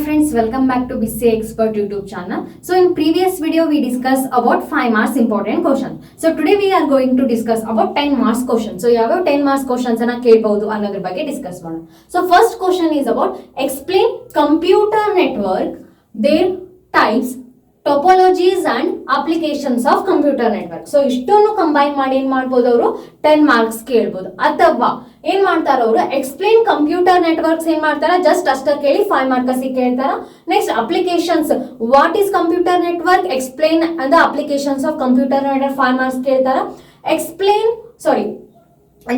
friends, welcome back to BCA Expert YouTube channel. So in previous video we discussed about 5 marks important question. So today we are going to discuss about 10 marks question. So ಯಾವ 10 marks questions ಅನ್ನ ಕೇಳಬಹುದು ಅನ್ನೋದ್ರ ಬಗ್ಗೆ discuss ಮಾಡೋಣ. So first question is about explain computer network, their types, topologies and applications of computer network. So ಇಷ್ಟನ್ನು combine ಮಾಡಿ ಏನ್ ಮಾಡ್ಬೋದು ಅವರು 10 ಮಾರ್ಕ್ಸ್ ಕೇಳ್ಬೋದು. ಅಥವಾ ಏನ್ ಮಾಡ್ತಾರ ಅವರು ಎಕ್ಸ್ಪ್ಲೇನ್ ಕಂಪ್ಯೂಟರ್ ನೆಟ್ವರ್ಕ್ಸ್ ಏನ್ ಮಾಡ್ತಾರ ಜಸ್ಟ್ ಅಷ್ಟ ಕೇಳಿ 5 ಮಾರ್ಕ್ಸ್ ಕೇಳ್ತಾರ. Next applications, what is computer network, explain the applications of computer network 5 marks ಕೇಳ್ತಾರ.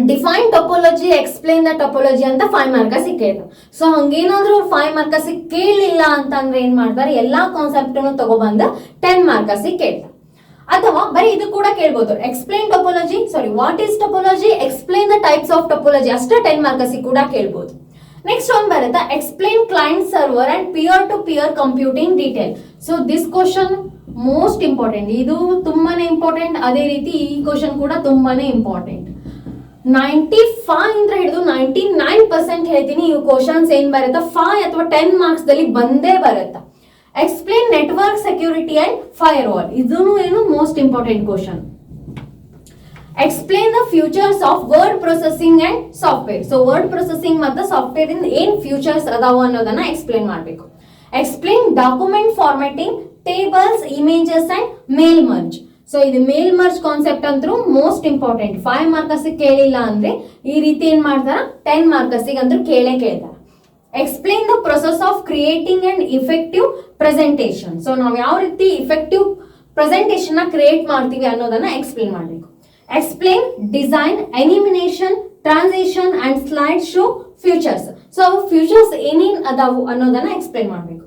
ಡಿಫೈನ್ ಟೊಪೊಲಜಿ, ಎಕ್ಸ್ಪ್ಲೇನ್ ದ ಟೊಪೊಲಜಿ ಅಂತ 5 ಮಾರ್ಕ್ಸ್ ಕೇಳ್ತಾರೆ. ಸೊ ಹಂಗೇನಾದ್ರೂ 5 ಮಾರ್ಕ್ಸ್ ಕೇಳಲಿಲ್ಲ ಅಂತಂದ್ರೆ ಏನ್ ಮಾಡ್ತಾರೆ, ಎಲ್ಲಾ ಕಾನ್ಸೆಪ್ಟ್ ತಗೊಬಂದು 10 ಮಾರ್ಕ್ಸ್ ಕೇಳ್ತಾರೆ. ಅಥವಾ ಬರೀ ಇದು ಕೂಡ ಕೇಳ್ಬೋದು, explain topology, what is topology, explain the types of topology, ಅಷ್ಟೇ 10 ಮಾರ್ಕ್ಸ್ ಕೂಡ ಕೇಳ್ಬೋದು. ನೆಕ್ಸ್ಟ್ ಒಂದು ಬರುತ್ತೆ explain client server and peer to peer computing detail. So this question most important, ಇದು ತುಂಬಾನೇ ಇಂಪಾರ್ಟೆಂಟ್. ಅದೇ ರೀತಿ ಈ ಕ್ವಶನ್ ಕೂಡ ತುಂಬಾನೇ ಇಂಪಾರ್ಟೆಂಟ್. 95 ಇಂದ ಹಿಡಿದು 99% ಹೇಳ್ತೀನಿ ಈ ಕ್ವಶನ್ಸ್ ಏನ್ ಬರುತ್ತೆ 5 ಅಥವಾ 10 ಮಾರ್ಕ್ಸ್ ದಲ್ಲಿ ಬಂದೇ ಬರುತ್ತೆ. Explain network security and firewall, ಇದೂ ಏನು most important question. Explain the features of word processing and software. So word processing ಮತ್ತು ಸಾಫ್ಟ್ವೇರ್ ಇಂದ ಏನ್ ಫ್ಯೂಚರ್ಸ್ ಅದಾವ ಅನ್ನೋದನ್ನ ಎಕ್ಸ್ಪ್ಲೇನ್ ಮಾಡಬೇಕು. Explain document formatting, tables, images and mail merge. So ಇದು mail merge concept ಅಂತೂ ಮೋಸ್ಟ್ ಇಂಪಾರ್ಟೆಂಟ್. 5 ಮಾರ್ಕ್ಸ್ ಕೇಳಿಲ್ಲ ಅಂದ್ರೆ ಈ ರೀತಿ ಏನ್ ಮಾಡ್ತಾರ 10 ಮಾರ್ಕ್ಸ್ ಅಂತೂ ಕೇಳ್ತಾರ. Explain the process of creating and effective presentation. So ನಾವು ಯಾವ ರೀತಿ ಇಫೆಕ್ಟಿವ್ ಪ್ರೆಸೆಂಟೇಷನ್ ನ ಕ್ರಿಯೇಟ್ ಮಾಡ್ತೀವಿ ಅನ್ನೋದನ್ನ ಎಕ್ಸ್ಪ್ಲೇನ್ ಮಾಡಬೇಕು. Explain design, animation, transition and slide show features. So ಅವು ಫ್ಯೂಚರ್ಸ್ ಏನೇನ್ ಅದಾವು ಅನ್ನೋದನ್ನ ಎಕ್ಸ್ಪ್ಲೇನ್ ಮಾಡಬೇಕು.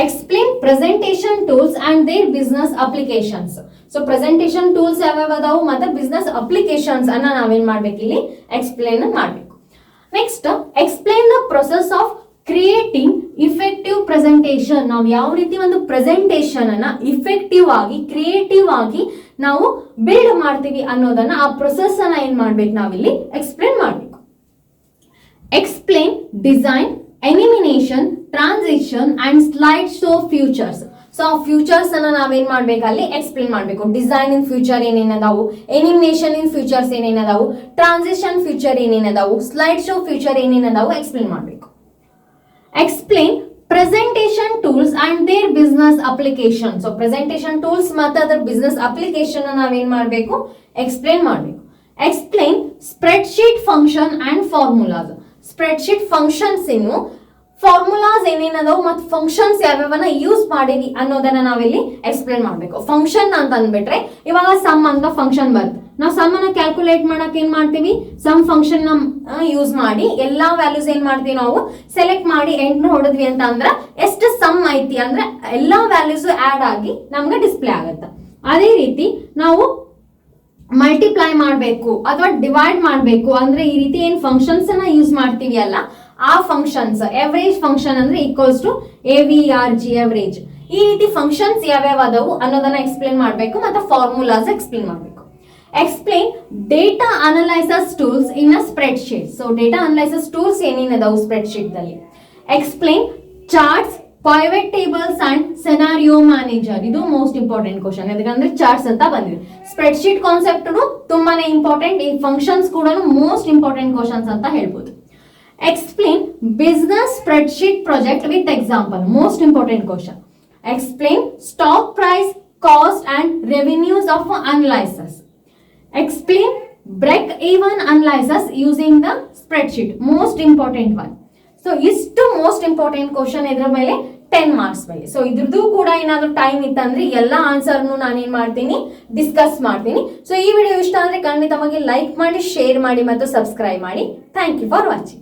Explain presentation tools and their business applications. So presentation tools ಯಾವ್ಯಾವ ಅದಾವು ಮತ್ತೆ ಬಿಸ್ನೆಸ್ ಅಪ್ಲಿಕೇಶನ್ಸ್ ಅನ್ನ ನಾವೇನ್ ಮಾಡ್ಬೇಕು, ಇಲ್ಲಿ ಎಕ್ಸ್ಪ್ಲೇನ್ ಮಾಡಬೇಕು. Next explain the process of creating effective presentation. ನಾವು ಯಾವ ರೀತಿ ಒಂದು ಪ್ರೆಸೆಂಟೇಷನ್ ಅನ್ನ ಇಫೆಕ್ಟಿವ್ ಆಗಿ ಕ್ರಿಯೇಟಿವ್ ಆಗಿ ನಾವು ಬಿಲ್ಡ್ ಮಾಡ್ತೀವಿ ಅನ್ನೋದನ್ನ ಆ ಪ್ರೊಸೆಸ್ ಅನ್ನ ಏನ್ ಮಾಡ್ಬೇಕು, ನಾವಿಲ್ಲಿ ಎಕ್ಸ್ಪ್ಲೇನ್ ಮಾಡಬೇಕು. Explain design, animation, transition and slide show features. So features ಅನ್ನ ನಾವೇನ್ ಮಾಡ್ಬೇಕು, ಅಲ್ಲಿ ಎಕ್ಸ್ಪ್ಲೇನ್ ಮಾಡಬೇಕು. ಡಿಸೈನ್ ಇನ್ ಫ್ಯೂಚರ್ ಏನೇನದಾವು, ಅನಿಮೇಷನ್ ಇನ್ ಫ್ಯೂಚರ್ಸ್ ಏನೇನದಾವು, ಟ್ರಾನ್ಸಿಷನ್ ಫ್ಯೂಚರ್ ಏನೇನದಾವು, ಸ್ಲೈಡ್ ಶೋ ಫ್ಯೂಚರ್ ಏನೇನದಾವು ಎಕ್ಸ್ಪ್ಲೇನ್ ಮಾಡಬೇಕು. Explain presentation tools and their business application. So presentation tools ಮತ್ತೆ ಅದರ ಬಿಸ್ನೆಸ್ ಅಪ್ಲಿಕೇಶನ್ ನಾವೇನ್ ಮಾಡಬೇಕು, ಎಕ್ಸ್ಪ್ಲೇನ್ ಮಾಡಬೇಕು. Explain spreadsheet function and formulas. Spreadsheet functions ಇನ್ನು ಫಾರ್ಮುಲಾಸ್ ಏನೇನದಾವು ಮತ್ತು ಫಂಕ್ಷನ್ಸ್ ಯಾವ್ಯಾವನ್ನ ಯೂಸ್ ಮಾಡಿವಿ ಅನ್ನೋದನ್ನ ನಾವಿಲ್ಲಿ ಎಕ್ಸ್ಪ್ಲೇನ್ ಮಾಡಬೇಕು. ಫಂಕ್ಷನ್ ಅಂತ ಅಂದ್ಬಿಟ್ರೆ ಇವಾಗ ಸಮ್ ಅಂತ ಫಂಕ್ಷನ್ ಬರುತ್ತೆ. ನಾವು ಸಮ್ ಅನ್ನ ಕ್ಯಾಲ್ಕುಲೇಟ್ ಮಾಡಕ್ ಏನ್ ಮಾಡ್ತೀವಿ, ಸಮ್ ಫಂಕ್ಷನ್ ಯೂಸ್ ಮಾಡಿ ಎಲ್ಲಾ ವ್ಯಾಲ್ಯೂಸ್ ಏನ್ ಮಾಡ್ತೀವಿ, ನಾವು ಸೆಲೆಕ್ಟ್ ಮಾಡಿ 8 ಹೊಡೆದ್ವಿ ಅಂತ ಅಂದ್ರೆ ಎಷ್ಟು ಸಮ್ ಐತಿ ಅಂದ್ರೆ ಎಲ್ಲಾ ವ್ಯಾಲ್ಯೂಸ್ ಆಡ್ ಆಗಿ ನಮ್ಗೆ ಡಿಸ್ಪ್ಲೇ ಆಗುತ್ತೆ. ಅದೇ ರೀತಿ ನಾವು ಮಲ್ಟಿಪ್ಲೈ ಮಾಡಬೇಕು ಅಥವಾ ಡಿವೈಡ್ ಮಾಡಬೇಕು ಅಂದ್ರೆ ಈ ರೀತಿ ಏನ್ ಫಂಕ್ಷನ್ಸ್ ಅನ್ನ ಯೂಸ್ ಮಾಡ್ತೀವಿ ಅಲ್ಲ, ಆ ಫಂಕ್ಷನ್ಸ್ ಎವರೇಜ್ ಫಂಕ್ಷನ್ ಅಂದ್ರೆ ಈಕ್ವಲ್ಸ್ ಟು AVRG ಎವರೇಜ್. ಈ ರೀತಿ ಫಂಕ್ಷನ್ಸ್ ಯಾವ್ಯಾವ ಅದಾವು ಅನ್ನೋದನ್ನ ಎಕ್ಸ್ಪ್ಲೇನ್ ಮಾಡಬೇಕು ಮತ್ತೆ ಫಾರ್ಮುಲಾಸ್ ಎಕ್ಸ್ಪ್ಲೇನ್ ಮಾಡಬೇಕು. Explain data analyses tools in a spreadsheet. So data analyses tools ಏನೇನದಾವು ಸ್ಪ್ರೆಡ್ ಶೀಟ್ ದಲ್ಲಿ. Explain charts, pivot tables and scenario manager. ಇದು ಮೋಸ್ಟ್ ಇಂಪಾರ್ಟೆಂಟ್ ಕ್ವಶನ್, ಯಾಕಂದ್ರೆ ಚಾರ್ಟ್ಸ್ ಅಂತ ಬಂದಿದೆ. ಸ್ಪ್ರೆಡ್ ಶೀಟ್ ಕಾನ್ಸೆಪ್ಟ್ ತುಂಬಾನೇ ಇಂಪಾರ್ಟೆಂಟ್. ಈ functions ಕೂಡ ಮೋಸ್ಟ್ ಇಂಪಾರ್ಟೆಂಟ್ ಕ್ವಶನ್ಸ್ ಅಂತ ಹೇಳ್ಬೋದು. Explain business spread sheet project with example. Most important question. Explain stock price, cost and revenues of analyses. Explain break even analyses using the spreadsheet. Most important one. So ಇಷ್ಟು most important question ಇದ್ರ ಮೇಲೆ 10 marks ಮೇಲೆ. So ಇದ್ರದ್ದು ಕೂಡ ಏನಾದ್ರು time ಇತ್ತಂದ್ರೆ ಎಲ್ಲ ಆನ್ಸರ್ನು ನಾನೇನ್ ಮಾಡ್ತೀನಿ, ಡಿಸ್ಕಸ್ ಮಾಡ್ತೀನಿ. ಸೊ ಈ ವಿಡಿಯೋ ಇಷ್ಟ ಅಂದ್ರೆ ಖಂಡಿತವಾಗಿ ಲೈಕ್ ಮಾಡಿ, ಶೇರ್ ಮಾಡಿ ಮತ್ತು ಸಬ್ಸ್ಕ್ರೈಬ್ ಮಾಡಿ. Thank you for watching.